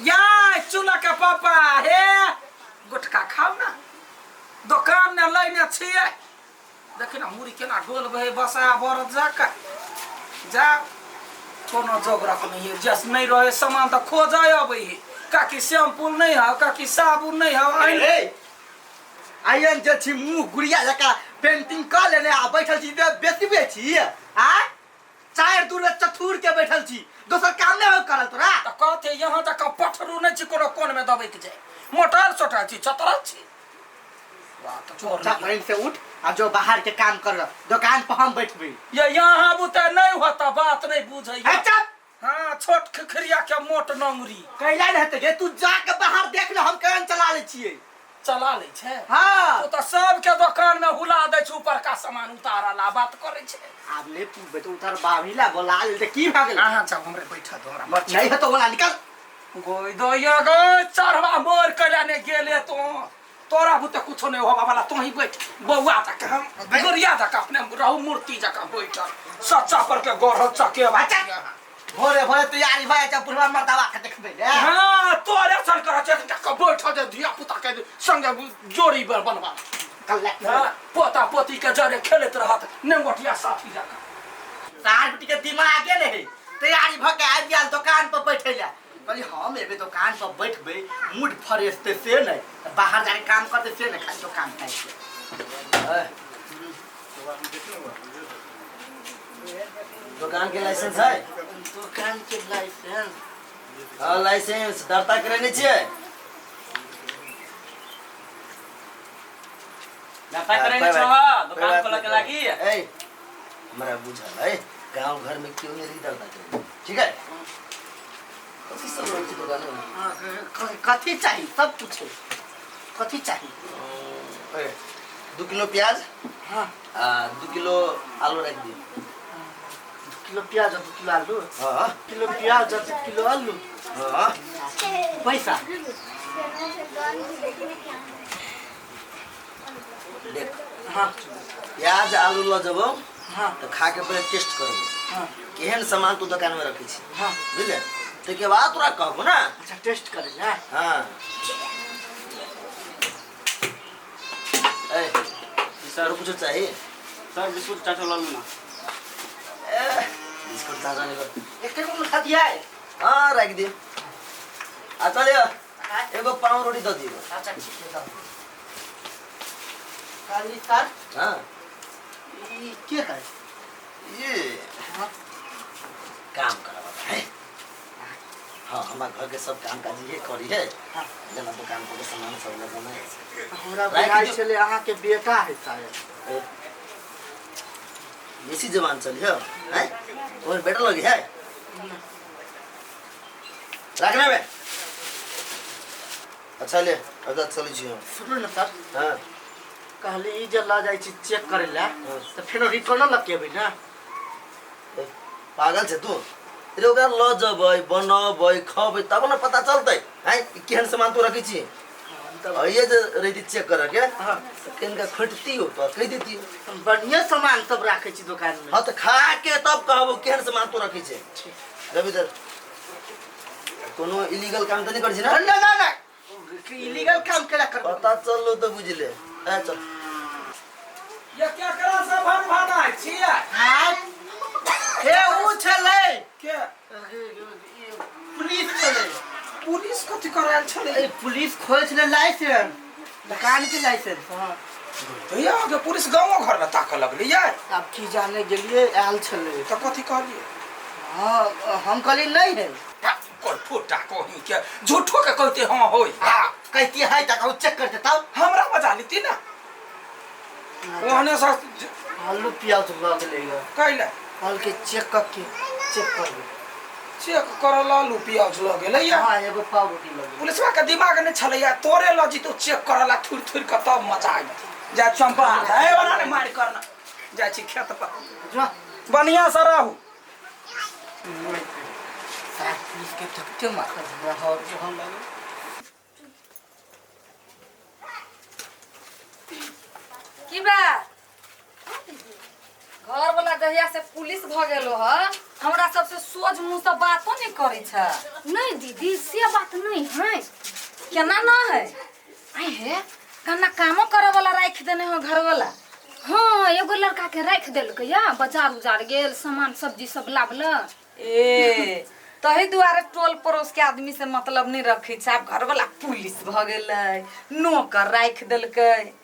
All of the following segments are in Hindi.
या चूल्हा के पापा हे गुटका खाओ ना दुकान में लेने छिए देखी ना मुड़ी केना डोल बहे बसा बरत जाका जा कोनो जोगरक नहीं है जस नहीं रहे सामान तो खोज अबे काकी शैम्पू नहीं है काकी साबुन नहीं है आयन जे छी मुंह गुड़िया जका पेंटिंग कर लेने आ बैठल छी बेचबे छी आ चार दूर चथुर के बैठल छी दोसर काम नहीं हो करल तोरा त कहते यहाँ तक पठरू नहीं छी कोनो कोन में दबे के जाए मोटर सोटा छी चतरा छी बात चोर नहीं से उठ आ जो बाहर के काम कर दुकान पर हम बैठबे ये यहाँ बुते नहीं होता बात नहीं बुझै अच्छा हां छोट खखरिया के मोट नंगरी कैला रहते गे तू जाके बाहर देख ले हम केहन चला ले छिए चला ले छे हां तो सब के दुकान में हुला दे छ ऊपर का सामान उतारा ला बात करे छे आब ले तू बेटा उतार बावीला बोला ले की भ गेल हां चल हमरे बैठा दो हमरा बच नहीं है तो बोला निकल गोई दो ये गो चढ़वा मोर कला ने गेले तो तोरा बुते कुछ नहीं होबा वाला तू ही बैठ बौआ तक हम गोरिया तक अपने रहू मूर्ति जका बैठल सच्चा पर के गोर चके बाचा भोरे भोरे तैयारी भए जा पुरवा मर्दावा के देखबे रे हां तोरे चल कर तक बैठ जे धिया पुता के संग जोड़ी बर बनवा कल हां पोता पोती के जरे खेलत रहत नेंगोटिया साथी जका सार बेटी के दिमागे नहीं तैयारी भ के आ गेल दुकान पर बैठैला कहली हम एबे दुकान पर बैठबे मूड फ्रेश से नहीं बाहर जाके काम करते से नहीं खाली दुकान खाए दुकान के लाइसेंस है दुकान के लाइसेंस हाँ लाइसेंस दर्ता करे छिए दर्ता करे छ दुकान खोले के लागि ए हमरा बुझल है गांव घर में क्यों नहीं दर्ता करे ठीक है कथी सब रहै छै दुकान में कथी चाहिए सब कुछ कथी चाहिए 2 किलो प्याज हां 2 किलो आलू रख दी 2 किलो प्याज 2 किलो आलू हां किलो प्याज 2 किलो आलू हां पैसा देख हां प्याज आलू ल जब हां तो खा के पहले टेस्ट करबो हां केहन सामान तू दुकान में रखी छी हां बुझले तो के बाद तोरा कहबो ना अच्छा टेस्ट करे ना हां ए सर कुछ चाहिए सर बिस्कुट चाचा ल लू ना बिस्कुट ताजा नहीं कर एक को खा दिया है हां रख दे आ चलिए एगो पाव रोटी दे दियो अच्छा ठीक है काली सर हां ये क्या है ये काम करवा है हाँ हमारे घर के सब काम काज ये करी है जना दुकान पर सामान सब लगाना है हमरा बुझाई चले अहाँ के बेटा है शायद इसी जवान चलिए हैं और बेटा लगी है रखना बे अच्छा ले अदा चली छी सुनो ना सर हां कहले ई जे ला जाई छी चेक करे ला तो फिर रिटर्न लकेबे ना पागल छे तू रे ओकरा ल जबै बनबै खबै तब न पता चलतै हैं केहन सामान तू रखी छी ये जे रेडी चेक कर के हां केनका खटती हो तो कह देती बढ़िया सामान सब राखे छी दुकान में हां तो खा के तब कहबो केहन सामान तू रखी छे रविंदर कोनो इलीगल काम त नहीं कर छी ना ना ना ना इलीगल काम केला कर पता चललो तो बुझले ए चल ये क्या करा सब भर भाना छिया हां हे उ छले के पुलिस छले पुलिस कथि कराल छले ए पुलिस खोज छले लाइसेंस दुकान के लाइसेंस हां भैया आगे पुलिस गांव घर में ताक लगले ये अब की जाने गेलिए आल छले तो कथि कहलिए हां हम कहली नहीं है कोन फुटा कोही के झूठो के कहते हां होई हां कहती है तक चेक करते तब हमरा बजा लेती ना ओहने से आलू प्याज लग लेगा कहले हल के चेक करके चेक कर ले चेक कर लालू प्याज लगे लैया हां एगो पाव रोटी लगे पुलिसवा के दिमाग नहीं छलैया तोरे लजी तो चेक करला थुर थुर के तब मजा आई जा चंपा है वाला ने मार करना जा छी खेत पर जा बढ़िया से रहू साथ पुलिस के थकते मार रहा और जो हम लगे की बा घर वाला जहिया से पुलिस भ गेलो ह हमरा सबसे सोच मुंह से बातो नहीं करे छ। नहीं दीदी से बात नहीं है। केना ना है? आई है कना कामो करे वाला राख देने हो घर वाला। हाँ एगो लड़का के रख देलकै या बाजार उजार गेल सामान सब्जी सब लावल। ए तही दुआरे टोल पड़ोस के आदमी से मतलब नहीं रखे छ। अब घर वाला पुलिस भ गेलै, नौकर राख देलकै।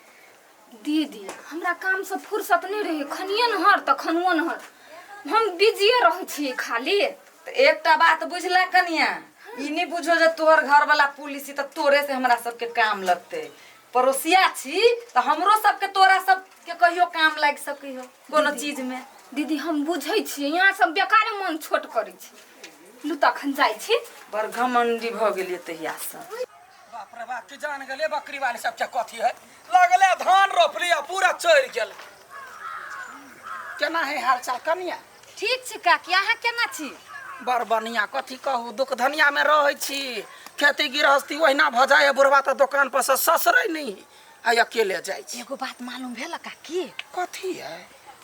दीदी हमरा काम से फुर्सत नहीं रहे, खनिए नहर त खनुओ नहर हम बिजिए रहे छी खाली। तो एकटा बात बुझला कनिया, ई नहीं बुझो जे तोहर घर वाला पुलिस त तोरे से हमरा सबके काम लगते। पड़ोसिया छी त हमरो सबके तोरा सबके कहियो काम लाग सकै हो कोनो चीज में। दीदी हम बुझै छी यहाँ सब बेकार मन छोट करै छी। लू तखन जाइ छी। बड़ घमंडी भ गेलिए तहिया से। बाप रे बाप, की जान गेले बकरी वाली सब के कथी है? लगले धान रोप लिया पूरा चढ़ गेल। केना है हाल चाल कनिया? ठीक छी काकी, अहाँ केना छी? बड़ बढ़िया, कथी कहू, दुख धनिया में रहै छी। खेती गृहस्थी ओहिना भ जाए, बुढ़वा त दुकान पर से ससरै नहीं आ अकेले जाइ छी। एगो बात मालूम भेल काकी? कथी है?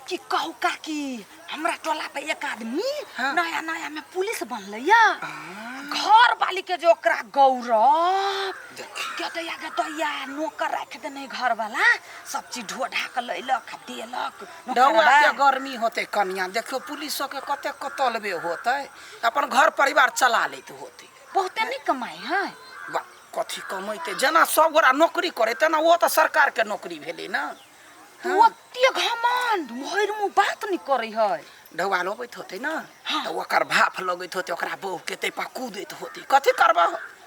कि कहू काकी, हमरा टोला पे एक आदमी हाँ। नया नया में पुलिस बनले या। घर वाली के जो ओकरा गौरव के दैया नौकर रख देने घर वाला, सब चीज ढो ढाक लैलक देलक। डौआ के गर्मी होते कनिया, देखियो पुलिसो के कते कतलबे होते, अपन घर परिवार चला लेते होते। बहुते नहीं कमाई है। कथी कमैते? जना सब गोरा नौकरी करे तना वो तो सरकार के नौकरी भेले ना। ओते घमंड मोहर मु बात नहीं करे है। ढौआ लगैत होते ना, तो ओकर भाफ लगैत होते, ओकरा बहू के ते पा कूदैत होते। कथी करबा?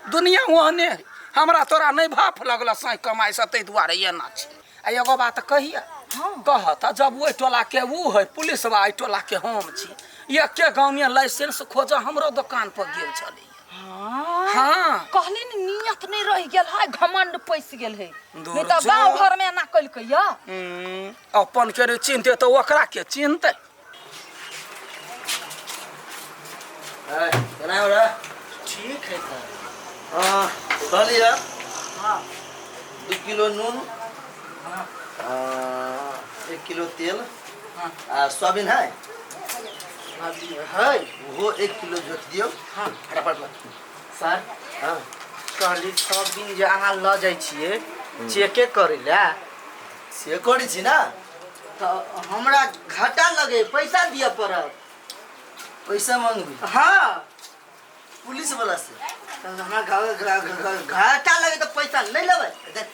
दुनिया ओहने है। हमरा तोरा नहीं भाफ लगल सही कमाई से, तै दुआरे एना छी। आ एगो बात कहिया, कहत जब ओइ टोला के ऊ है पुलिसवा, ओइ टोला के हम छी, एक के गांव में लाइसेंस खोज हमरो दुकान पर गेल छले। हाँ कहली नियत नहीं रह गेल है, घमंड पैस गेल है। नहीं दूर तो जा। गांव घर में ना कलकै या। अपन के चिन्हते तो ओकरा के चिन्हते। केना हो रहा? ठीक है सर। कहलिए हाँ 2 किलो नून, हाँ 1 किलो तेल, हाँ सोयाबीन है अभी है। वो 1 किलो जोत दियो। हाँ फटाफट ला। सर हाँ कहली सब दिन जे अहाँ ल जाइ छिए चेके करे ला, से करी छी ना, तो हमरा घाटा लगे, पैसा दिया पड़त। पैसा मांगबी हाँ पुलिस वाला से? तो हमरा घाटा लगे तो पैसा नहीं लेबै। देख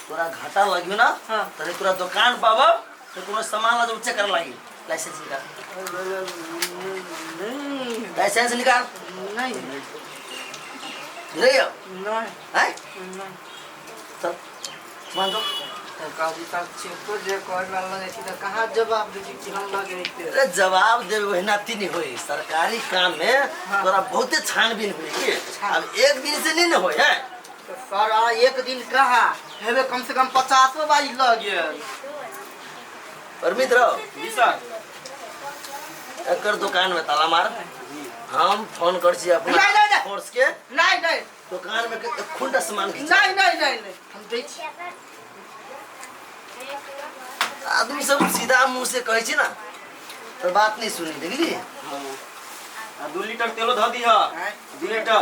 तोरा घाटा लगियो ना, हाँ। तने तोरा दुकान पाबो तो कोनो सामान ला चेक कर लागी। लाइसेंस निकाल, नहीं लाइसेंस निकाल। नहीं ले आओ। नहीं हैं नहीं चल मान दो। तो काजी का चेको जे कर वाला है कि कहां जवाब दे कि हम लगे इते। अरे जवाब देवे वहिना तीन होई, सरकारी काम में तोरा बहुते छानबीन होई। अब एक दिन से नहीं न होई है। तो सर एक दिन कहा हेबे कम से कम 50 बारी ल गेल। परमित रहो जी सर। एकर दुकान में ताला मार। हम फोन कर छी अपना नहीं, नहीं, नहीं। फोर्स के नहीं नहीं दुकान में के खुंडा सामान खींच। नहीं नहीं नहीं नहीं हम दे छी। आदमी सब सीधा मुंह से कहै छी ना, तो बात नहीं सुनी। देखली हां 2 लीटर तेलो ध दिह। 2 लीटर।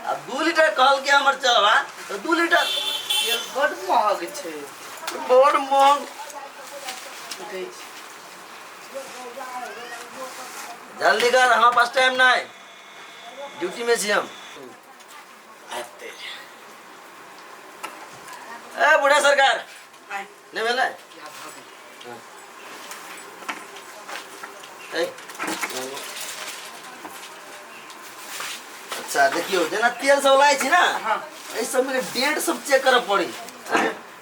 अब 2 लीटर कहल के हमर चलवा, तो 2 लीटर ये बड़ महग छे। बड़ महंग। दे छी। जल्दी कर, हमारे पास टाइम ना है, ड्यूटी में छी हम। आते ए बुढ़ा सरकार नहीं भेल है? अच्छा देखियो जना तेल सब लाई छी ना, हां ए सब में डेट सब चेक करे पड़ी।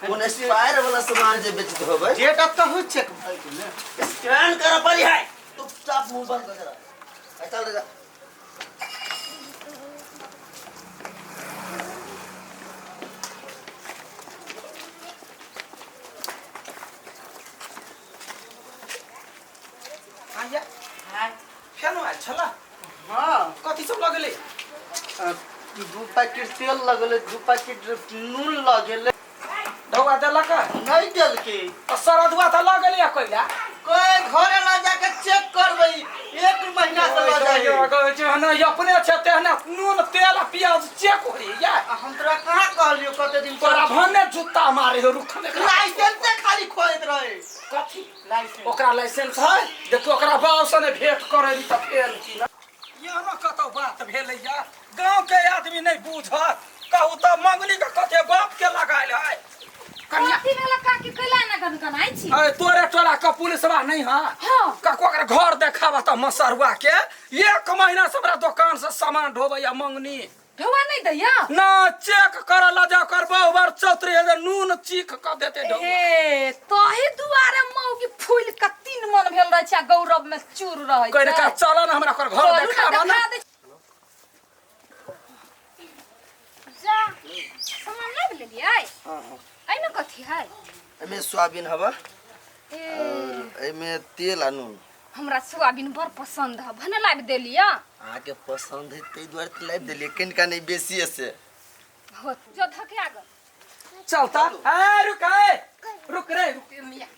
कौन एक्सपायर वाला सामान जे बेचत होबे डेट त हो चेक भाई ने स्कैन करे पड़ी है। चुपचाप मुंह बंद कर जरा। चल रे आया हां फेनो आयल छला। हां कथी सब लगले? 2 पैकेट तेल लगले, 2 पैकेट नून लगले। ढौआ देलक? नहीं देल के सरदुआ त लगले कइला। कोई घरे ला जाके चेक करबै 1 महीना से ला जाए जहना अपने छे तेहना नून तेल प्याज चेक हो रही है। हम तोरा कहाँ कहलियो कते दिन तोरा भन्ने जूता मारे हो रुख में लाइसेंस खाली खोलत रहे कथी लाइसेंस ओकरा लाइसेंस है देखो ओकरा बाव से भेंट करे त फेल की ना ये न कतो बात भेलैया गांव के आदमी नहीं बुझत कहू त मंगनी के कते बाप के लगाइल है कन्या कथी वाला काकी कैला ना गनगनाई छी अरे तोरे टोला का पुलिसवा नहीं है हां कको ओकरा घर देखावा त मसरुआ के 1 महीना से हमरा दुकान से सामान ढोबैया मंगनी ढोवा नहीं दैया ना चेक कर ला जा कर बार 34,000 नून चीख क देते ढोबा ए तोही दुआरे मौगी फूल का 3 मन भेल रह छै गौरव में चूर रह कहने का चल ना हमरा कर घर देखावा ना जा सामान लाग लेलियै हां आई न कथी है एमे सोयाबीन हवा ए और एमे तेल आ नून हमरा सोयाबीन बड़ पसंद है भने लाग देलिया आके पसंद है तै दुआरे त लाइब देलिए किनका नहीं बेसी है से हो जो धके आ गल चलता ए रुक रे रुक लिया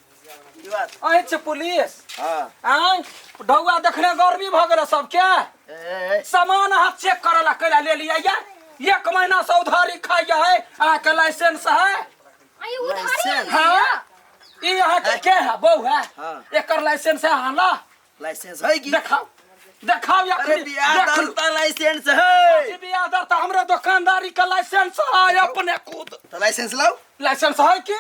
की बात आइ छ पुलिस हां आइ ढौआ देखने गर्मी भ गेल सब के ए सामान हाथ चेक करला कैला ले लिया या 1 महीना से उधारी खाइया है आ के लाइसेंस है आई उधारी लाइसेंस? हां ई यहाँ के है बहू है हाँ। एकर लाइसेंस है हाला लाइसेंस है की देखाओ या अरे बियाह दलता लाइसेंस है बियाह दर त हमरे दुकानदारी का लाइसेंस है अपने खुद तो लाइसेंस लाओ लाइसेंस है कि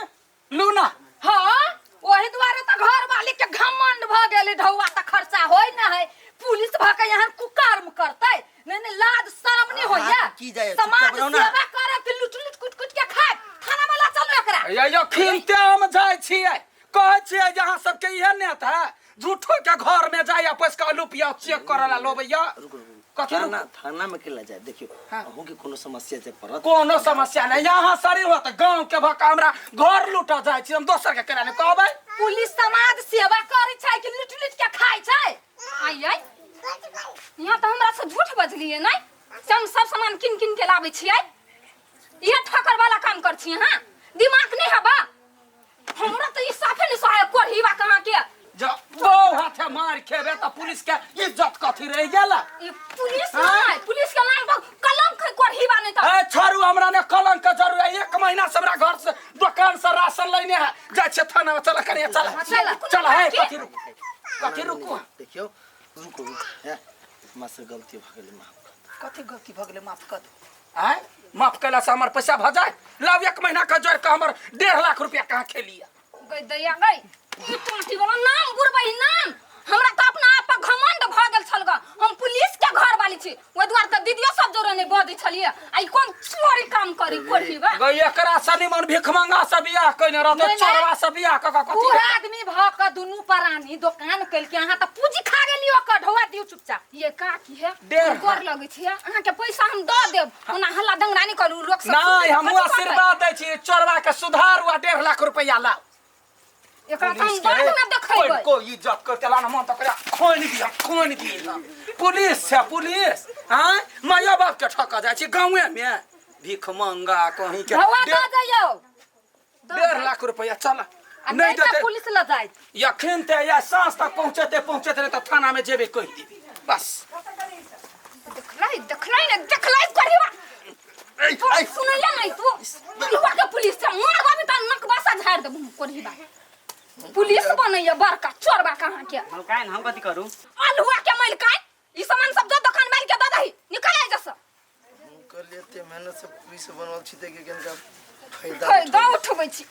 लू ना हां ओही दुआरे त घर वाली के घमंड भ गेल ढौआ त खर्चा होय ना है पुलिस भ के यहाँ कुकर्म करतै नहीं लाज शर्म नहीं होया की जाए समाज सेवा करे के लुट लुट कुट कुट के खाए थाना में ला चलो एकरा या खिलते हम जाय छियै कहै छियै जहां सबके इहे नेत है झूठो के घर में जाय पैसा का रुपया चेक करला लोबैया कथी थाना में केला जाए देखियो अहू के कोनो समस्या से पड़त कोनो समस्या नहीं यहाँ शरीर होत गांव के भका हमरा घर लूटा जाय छी हम दोसर के केना नहीं कहबै पुलिस समाज सेवा करे छै कि लुट लुट के खाय छै आई आई यहाँ तो हमरा से झूठ बजलिए नहीं हम सब सामान किन किन के लाबै छियै ये ठोकर वाला काम कर छी हां दिमाग नहीं हबा हमरा तो ई साफे नहीं सहाय कोढ़ीवा कहां के जब वो हाथे मार खेबे त पुलिस के इज्जत कथी रह गेला ये पुलिस नहीं पुलिस के नाम पर कलंक कोढ़ीवा नहीं तो ए छोरू हमरा ने कलंक के जरूर है 1 महीना से हमरा घर से दुकान से राशन लेने है जाय छ थाना में चल करिया चल है कथी रुकू देखियो रुको है मासे गलती भ गेलै माफ कथी गलती भ गेलै माफ कर दो आय माफ कैला से हमर पैसा भ जाय लाव 1 महीना का जोड़ के हमर 1.5 लाख रुपया कहां खेलिया गई दैया गई ई टोटी वाला नाम बुरबई नाम हमरा त अपना आप पर घमंड भ गेल छलगा हम पुलिस के घर वाली छी ओइ दुआर त दीदियो सब जोरे ने बदी छलिए आई कोन चोरी काम करी कोढ़ीवा गई एकरा सनी मन भिख मंगा से बियाह कइने रहत चोरवा से बियाह क कथी पूरा आदमी भ के दुनू प्राणी दुकान कल के यहाँ त पूंजी खा गेलियो क ढौआ दियो चुपचाप ये का की है डेढ़ कर लगे छी अहाँ के पैसा हम द देब ओना हल्ला दंगरानी करू लोक सब नहीं हम आशीर्वाद दै छी चोरवा के सुधार हुआ 1.5 लाख रुपया ला एकरा त हम बाद में देखैबै को इज्जत करते ला न मन त करा खोइन दिया पुलिस है पुलिस हां माया बाप के ठका जाय छी गांवे में भीख मंगा कहीं के ढौआ द जाइयो 1.5 लाख रुपया चल नहीं देते पुलिस ल जाय यखन ते या सांस तक पहुंचते तो थाना में जेबे कह देबी बस देखलाई कोढ़ीवा सुनैया नहीं तू युवा के पुलिस से मारबा भी त नकबा झाड़ देब कोढ़ीवा पुलिस बनैया बड़का चोरबा कहां के मलकाइन हम कथी करू अलुआ के मलकाइन ई सामान सब जो दुकान मालिक के द दही निकल आ जस कर लेते मेहनत से पुलिस बनवल छी ते के कनका फायदा द उठबै छी